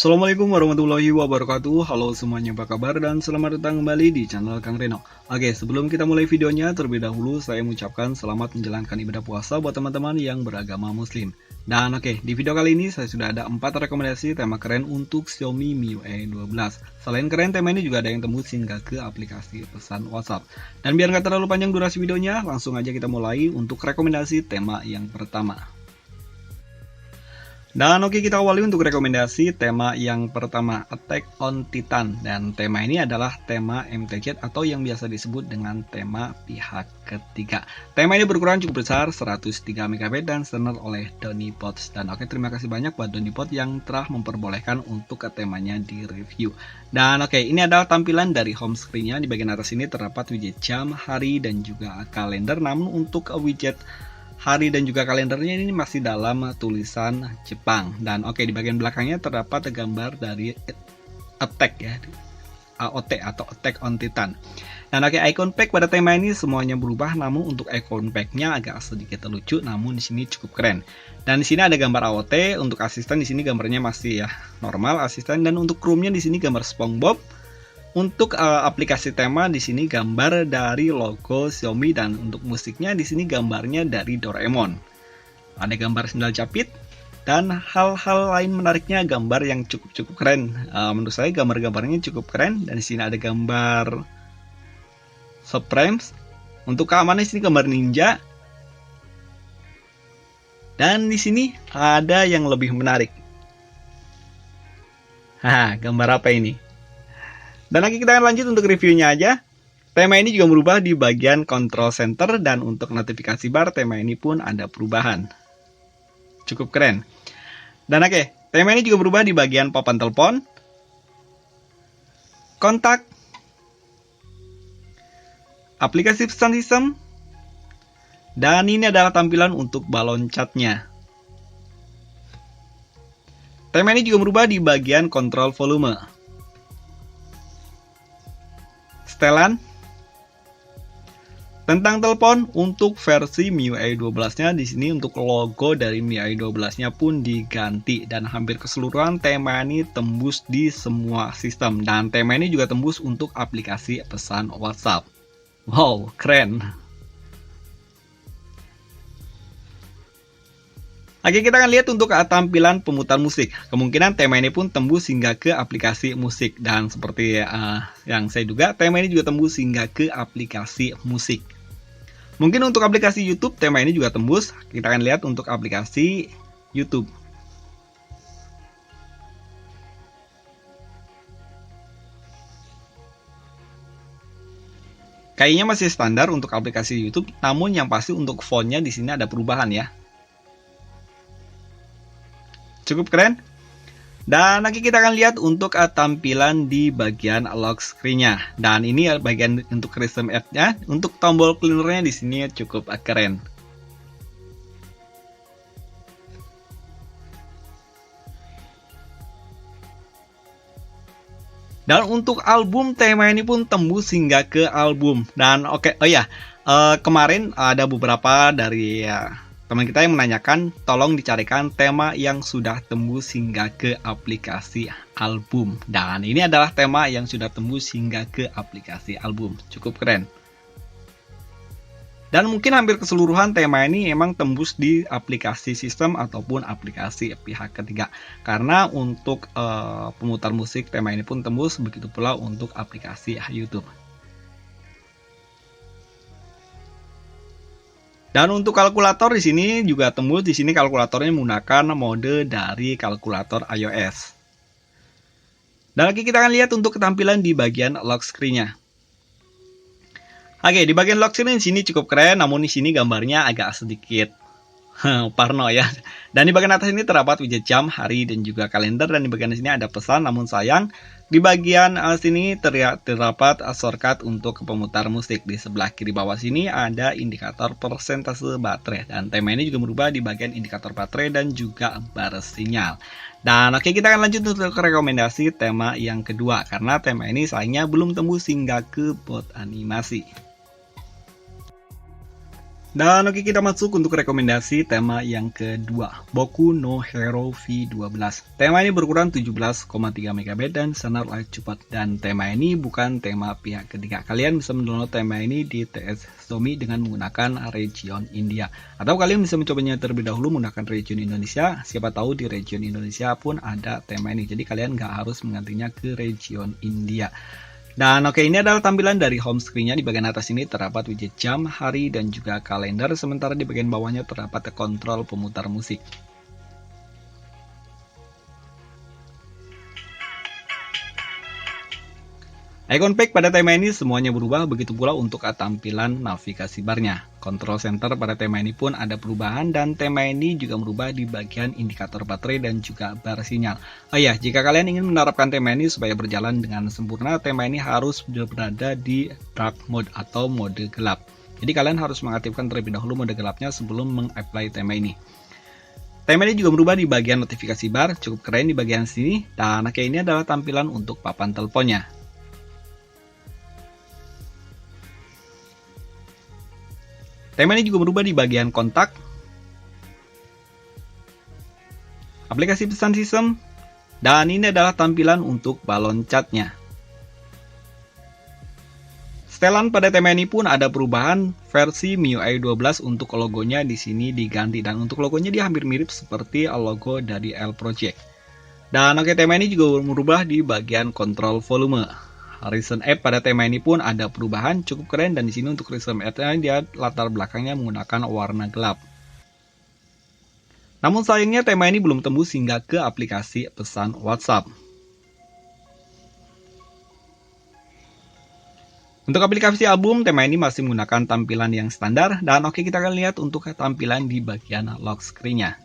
Assalamualaikum warahmatullahi wabarakatuh. Halo semuanya, apa kabar dan selamat datang kembali di channel Kang Reno. Oke, sebelum kita mulai videonya, terlebih dahulu saya mengucapkan selamat menjalankan ibadah puasa buat teman-teman yang beragama muslim. Dan oke, di video kali ini saya sudah ada 4 rekomendasi tema keren untuk Xiaomi MIUI 12. Selain keren, tema ini juga ada yang tembus hingga ke aplikasi pesan WhatsApp. Dan biar nggak terlalu panjang durasi videonya, langsung aja kita mulai untuk rekomendasi tema yang pertama. Dan oke, kita awali untuk rekomendasi tema yang pertama, Attack on Titan. Dan tema ini adalah tema MTZ atau yang biasa disebut dengan tema pihak ketiga. Tema ini berukuran cukup besar, 103 MB dan standar oleh Donipod. Dan oke, terima kasih banyak buat Donipod yang telah memperbolehkan untuk temanya di review. Dan oke, ini adalah tampilan dari home screen-nya. Di bagian atas ini terdapat widget jam, hari, dan juga kalender. Namun untuk widget hari dan juga kalendernya ini masih dalam tulisan Jepang. Dan oke, di bagian belakangnya terdapat gambar dari Attack ya, AOT atau Attack on Titan. Dan oke, icon pack pada tema ini semuanya berubah, namun untuk icon packnya agak sedikit lucu, namun di sini cukup keren. Dan di sini ada gambar AOT. Untuk asisten di sini gambarnya masih ya normal asisten, dan untuk roomnya di sini gambar SpongeBob. Untuk aplikasi tema di sini gambar dari logo Xiaomi, dan untuk musiknya di sini gambarnya dari Doraemon. Ada gambar sendal jepit dan hal-hal lain menariknya, gambar yang cukup keren. Menurut saya gambar-gambarnya cukup keren, dan di sini ada gambar Supremes. Untuk keamanan di sini gambar ninja. Dan di sini ada yang lebih menarik. Gambar apa ini? Dan lagi kita akan lanjut untuk reviewnya aja. Tema ini juga berubah di bagian control center, dan untuk notifikasi bar tema ini pun ada perubahan. Cukup keren. Dan oke, tema ini juga berubah di bagian papan telepon, kontak, aplikasi pesan sistem, dan ini adalah tampilan untuk balon catnya. Tema ini juga berubah di bagian kontrol volume, setelan, tentang telepon. Untuk versi MIUI 12-nya di sini untuk logo dari MIUI 12-nya pun diganti, dan hampir keseluruhan tema ini tembus di semua sistem, dan tema ini juga tembus untuk aplikasi pesan WhatsApp. Wow, keren. Oke, kita akan lihat untuk tampilan pemutar musik. Kemungkinan tema ini pun tembus hingga ke aplikasi musik. Dan seperti yang saya duga, tema ini juga tembus hingga ke aplikasi musik. Mungkin untuk aplikasi YouTube, tema ini juga tembus. Kita akan lihat untuk aplikasi YouTube. Kayaknya masih standar untuk aplikasi YouTube, namun yang pasti untuk fontnya di sini ada perubahan ya. Cukup keren. Dan nanti kita akan lihat untuk tampilan di bagian lock screen-nya. Dan ini bagian untuk custom app-nya. Untuk tombol cleaner-nya di sini cukup keren. Dan untuk album, tema ini pun tembus hingga ke album. Dan oke, kemarin ada beberapa dari teman kita yang menanyakan, tolong dicarikan tema yang sudah tembus hingga ke aplikasi album. Dan ini adalah tema yang sudah tembus hingga ke aplikasi album. Cukup keren. Dan mungkin hampir keseluruhan tema ini emang tembus di aplikasi sistem ataupun aplikasi pihak ketiga. Karena untuk pemutar musik tema ini pun tembus, begitu pula untuk aplikasi YouTube. Dan untuk kalkulator di sini juga tembus. Di sini kalkulatornya menggunakan mode dari kalkulator iOS. Dan lagi kita akan lihat untuk ketampilan di bagian lock screen-nya. Oke, di bagian lock screen di sini cukup keren, namun di sini gambarnya agak sedikit parno ya. Dan di bagian atas ini terdapat widget jam, hari, dan juga kalender. Dan di bagian sini ada pesan, namun sayang di bagian sini terdapat shortcut untuk pemutar musik. Di sebelah kiri bawah sini ada indikator persentase baterai. Dan tema ini juga berubah di bagian indikator baterai dan juga bar sinyal. Dan oke, kita akan lanjut untuk rekomendasi tema yang kedua, karena tema ini sayangnya belum tembus hingga ke bot animasi. Dan oke, kita masuk untuk rekomendasi tema yang kedua, Boku no Hero V12. Tema ini berukuran 17,3 MB dan standar layar cepat. Dan tema ini bukan tema pihak ketiga. Kalian bisa mendownload tema ini di TS Xiaomi dengan menggunakan region India. Atau kalian bisa mencobanya terlebih dahulu menggunakan region Indonesia. Siapa tahu di region Indonesia pun ada tema ini. Jadi kalian nggak harus menggantinya ke region India. Dan oke, ini adalah tampilan dari home screen-nya. Di bagian atas ini terdapat widget jam, hari, dan juga kalender. Sementara di bagian bawahnya terdapat kontrol pemutar musik. Icon pack pada tema ini semuanya berubah, begitu pula untuk tampilan navigasi barnya. Control center pada tema ini pun ada perubahan dan tema ini juga berubah di bagian indikator baterai dan juga bar sinyal. Oh ya, jika kalian ingin menerapkan tema ini supaya berjalan dengan sempurna, tema ini harus berada di dark mode atau mode gelap. Jadi kalian harus mengaktifkan terlebih dahulu mode gelapnya sebelum mengapply tema ini. Tema ini juga berubah di bagian notifikasi bar, cukup keren di bagian sini. Dan oke, ini adalah tampilan untuk papan teleponnya. Tema ini juga berubah di bagian kontak, aplikasi pesan sistem, dan ini adalah tampilan untuk balon catnya. Setelan pada tema ini pun ada perubahan, versi MIUI 12 untuk logonya di sini diganti, dan untuk logonya dia hampir mirip seperti logo dari L Project. Dan oke, tema ini juga berubah di bagian kontrol volume. Recent App pada tema ini pun ada perubahan, cukup keren, dan di sini untuk Recent App-nya dia latar belakangnya menggunakan warna gelap. Namun sayangnya tema ini belum tembus hingga ke aplikasi pesan WhatsApp. Untuk aplikasi album, tema ini masih menggunakan tampilan yang standar, dan oke, kita akan lihat untuk tampilan di bagian lock screen-nya.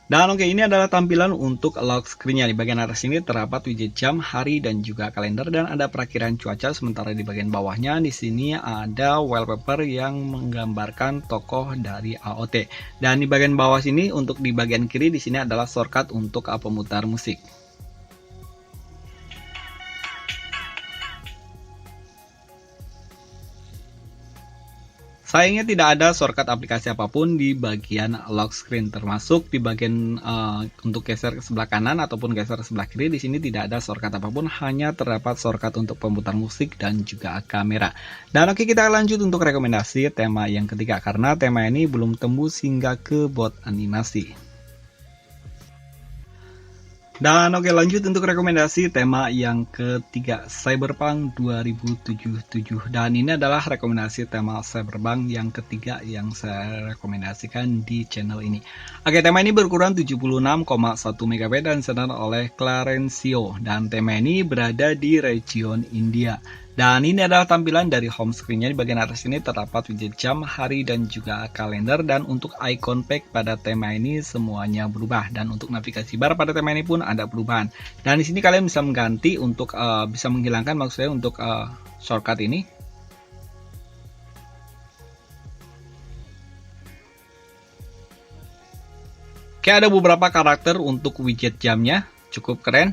Dan oke, ini adalah tampilan untuk lock screen-nya. Di bagian atas ini terdapat widget jam, hari, dan juga kalender, dan ada perakiran cuaca. Sementara di bagian bawahnya di sini ada wallpaper yang menggambarkan tokoh dari AOT. Dan di bagian bawah sini untuk di bagian kiri di sini adalah shortcut untuk pemutar musik. Sayangnya tidak ada shortcut aplikasi apapun di bagian lock screen, termasuk di bagian untuk geser ke sebelah kanan ataupun geser ke sebelah kiri. Di sini tidak ada shortcut apapun, hanya terdapat shortcut untuk pemutar musik dan juga kamera. Dan oke, kita lanjut untuk rekomendasi tema yang ketiga, karena tema ini belum tembus hingga ke bot animasi. Dan oke, lanjut untuk rekomendasi tema yang ketiga, Cyberpunk 2077. Dan ini adalah rekomendasi tema Cyberpunk yang ketiga yang saya rekomendasikan di channel ini. Oke, tema ini berukuran 76,1 MB dan disenar oleh Clarencio. Dan tema ini berada di region India. Dan ini adalah tampilan dari home screen-nya. Di bagian atas ini terdapat widget jam, hari, dan juga kalender. Dan untuk icon pack pada tema ini semuanya berubah. Dan untuk navigasi bar pada tema ini pun ada perubahan. Dan di sini kalian bisa mengganti untuk bisa menghilangkan, maksudnya untuk shortcut ini. Oke, ada beberapa karakter untuk widget jamnya, cukup keren.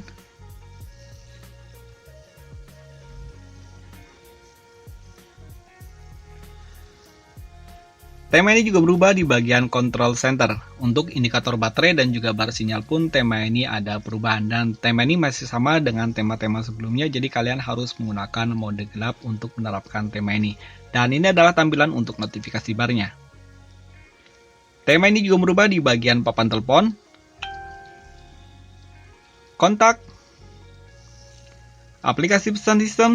Tema ini juga berubah di bagian control center. Untuk indikator baterai dan juga bar sinyal pun tema ini ada perubahan. Dan tema ini masih sama dengan tema-tema sebelumnya, jadi kalian harus menggunakan mode gelap untuk menerapkan tema ini. Dan ini adalah tampilan untuk notifikasi barnya. Tema ini juga berubah di bagian papan telepon, kontak, aplikasi pesan sistem,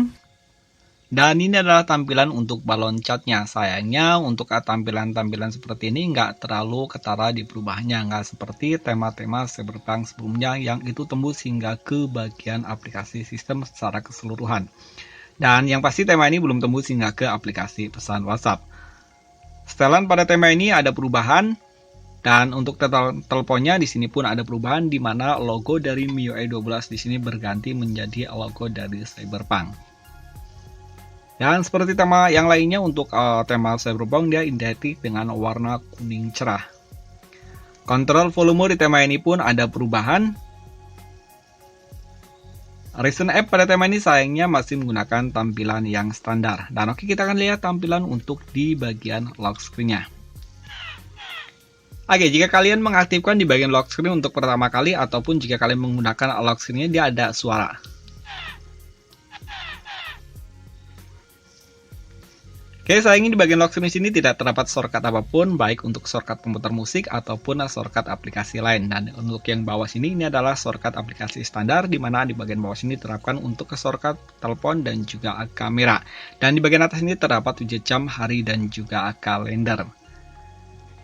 dan ini adalah tampilan untuk balon catnya. Sayangnya untuk tampilan-tampilan seperti ini nggak terlalu ketara di perubahannya, nggak seperti tema-tema Cyberpunk sebelumnya yang itu tembus hingga ke bagian aplikasi sistem secara keseluruhan. Dan yang pasti tema ini belum tembus hingga ke aplikasi pesan WhatsApp. Setelan pada tema ini ada perubahan. Dan untuk teleponnya di sini pun ada perubahan, di mana logo dari MIUI 12 di sini berganti menjadi logo dari Cyberpunk. Dan seperti tema yang lainnya, untuk tema Cyberpunk dia identik dengan warna kuning cerah. Kontrol volume di tema ini pun ada perubahan. Recent App pada tema ini sayangnya masih menggunakan tampilan yang standar. Dan oke, kita akan lihat tampilan untuk di bagian lock screen-nya. Oke, jika kalian mengaktifkan di bagian lock screen untuk pertama kali ataupun jika kalian menggunakan lock screen-nya, dia ada suara. Oke, sayangnya di bagian lock screen sini tidak terdapat shortcut apapun, baik untuk shortcut pemutar musik ataupun shortcut aplikasi lain. Dan untuk yang bawah sini, ini adalah shortcut aplikasi standar, di mana di bagian bawah sini terapkan untuk shortcut telepon dan juga kamera. Dan di bagian atas ini terdapat widget jam, hari, dan juga kalender.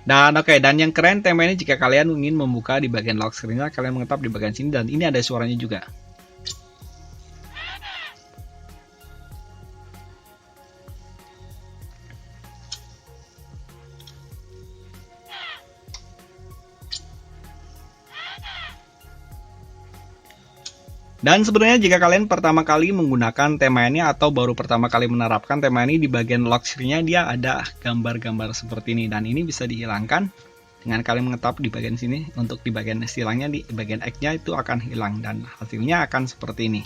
Dan oke, dan yang keren tema ini jika kalian ingin membuka di bagian lock screen-nya, kalian mengetap di bagian sini dan ini ada suaranya juga. Dan sebenarnya jika kalian pertama kali menggunakan tema ini atau baru pertama kali menerapkan tema ini, di bagian lock screen-nya dia ada gambar-gambar seperti ini. Dan ini bisa dihilangkan dengan kalian mengetap di bagian sini. Untuk di bagian silangnya, di bagian X-nya itu akan hilang dan hasilnya akan seperti ini.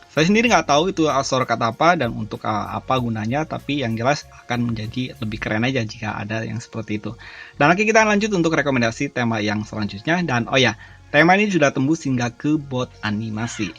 Saya sendiri nggak tahu itu shortcut apa dan untuk apa gunanya, tapi yang jelas akan menjadi lebih keren aja jika ada yang seperti itu. Dan oke, kita lanjut untuk rekomendasi tema yang selanjutnya. Dan oh ya, tema ini sudah tembus hingga ke bot animasi.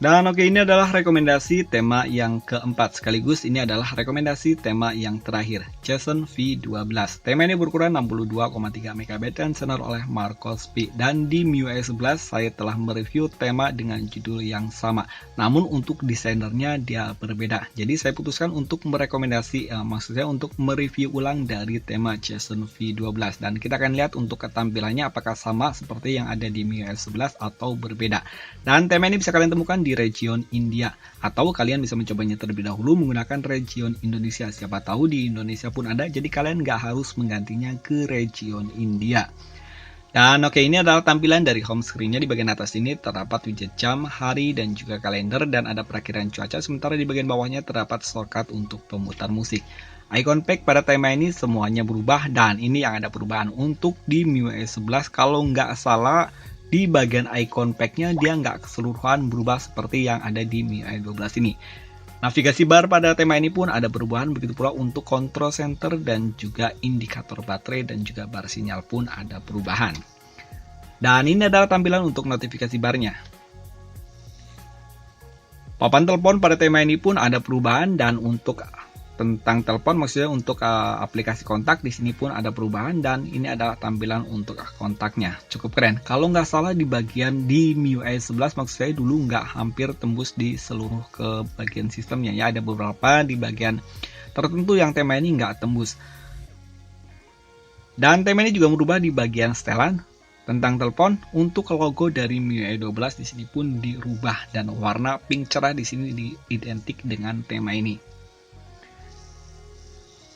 Dan oke, ini adalah rekomendasi tema yang keempat, sekaligus ini adalah rekomendasi tema yang terakhir, Jason V12. Tema ini berukuran 62,3 MB dan disenar oleh Marcos P. Dan di MIUI 11 saya telah mereview tema dengan judul yang sama, namun untuk desainernya dia berbeda. Jadi saya putuskan untuk merekomendasi, maksudnya untuk mereview ulang dari tema Jason V12. Dan kita akan lihat untuk ketampilannya apakah sama seperti yang ada di MIUI 11 atau berbeda. Dan tema ini bisa kalian temukan di region India, atau kalian bisa mencobanya terlebih dahulu menggunakan region Indonesia. Siapa tahu di Indonesia pun ada, jadi kalian nggak harus menggantinya ke region India. Dan oke, ini adalah tampilan dari home screen-nya. Di bagian atas ini terdapat widget jam, hari, dan juga kalender, dan ada perakiraan cuaca. Sementara di bagian bawahnya terdapat shortcut untuk pemutar musik. Icon pack pada tema ini semuanya berubah, dan ini yang ada perubahan untuk di MIUI 11. Kalau nggak salah, di bagian icon pack-nya dia nggak keseluruhan berubah seperti yang ada di MIUI 12 ini. Navigasi bar pada tema ini pun ada perubahan, begitu pula untuk control center dan juga indikator baterai dan juga bar sinyal pun ada perubahan. Dan ini adalah tampilan untuk notifikasi barnya. Papan telepon pada tema ini pun ada perubahan, dan untuk tentang telepon, maksudnya untuk aplikasi kontak di sini pun ada perubahan, dan ini adalah tampilan untuk kontaknya. Cukup keren. Kalau nggak salah di bagian di MIUI 11 maksud saya dulu nggak hampir tembus di seluruh ke bagian sistemnya ya. Ada beberapa di bagian tertentu yang tema ini nggak tembus. Dan tema ini juga merubah di bagian setelan tentang telepon. Untuk logo dari MIUI 12 di sini pun dirubah dan warna pink cerah di sini identik dengan tema ini.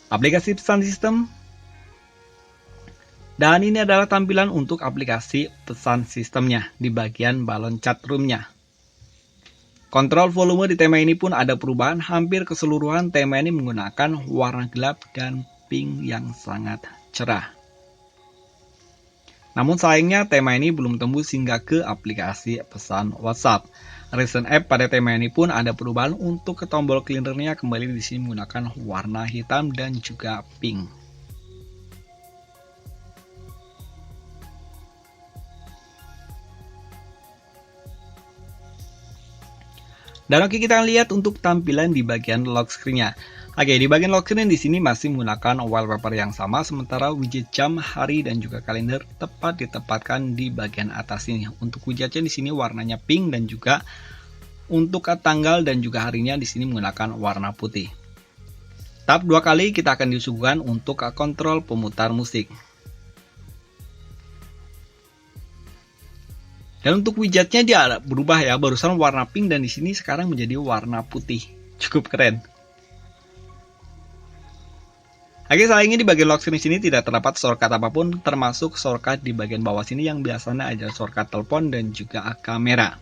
Aplikasi pesan sistem, dan ini adalah tampilan untuk aplikasi pesan sistemnya di bagian balon chat room-nya. Kontrol volume di tema ini pun ada perubahan. Hampir keseluruhan tema ini menggunakan warna gelap dan pink yang sangat cerah. Namun sayangnya tema ini belum tembus hingga ke aplikasi pesan WhatsApp. Recent App pada tema ini pun ada perubahan. Untuk ke tombol cleaner-nya kembali di sini menggunakan warna hitam dan juga pink. Dan oke, kita lihat untuk tampilan di bagian lock screen-nya. Oke, di bagian lock screen di sini masih menggunakan wallpaper yang sama, sementara widget jam, hari, dan juga kalender tepat ditempatkan di bagian atas ini. Untuk widgetnya di sini warnanya pink, dan juga untuk tanggal dan juga harinya di sini menggunakan warna putih. Tap 2 kali kita akan disuguhkan untuk kontrol pemutar musik. Dan untuk widgetnya dia berubah ya, barusan warna pink dan di sini sekarang menjadi warna putih. Cukup keren. Oke, sayangnya di bagian lock screen sini tidak terdapat shortcut apapun, termasuk shortcut di bagian bawah sini yang biasanya ada shortcut telepon dan juga kamera.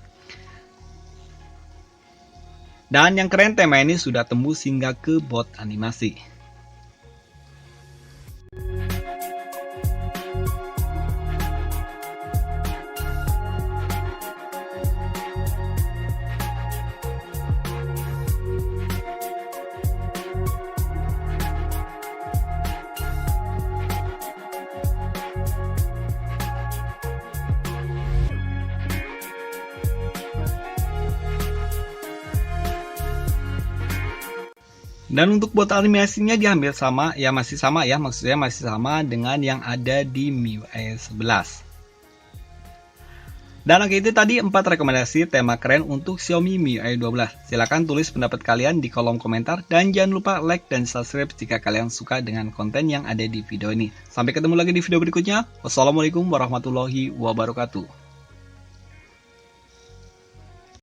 Dan yang keren, tema ini sudah tembus hingga ke bot animasi. Dan untuk bot animasinya diambil sama, ya masih sama ya, maksudnya masih sama dengan yang ada di MIUI 11. Dan oke, itu tadi 4 rekomendasi tema keren untuk Xiaomi MIUI 12. Silahkan tulis pendapat kalian di kolom komentar dan jangan lupa like dan subscribe jika kalian suka dengan konten yang ada di video ini. Sampai ketemu lagi di video berikutnya. Wassalamualaikum warahmatullahi wabarakatuh.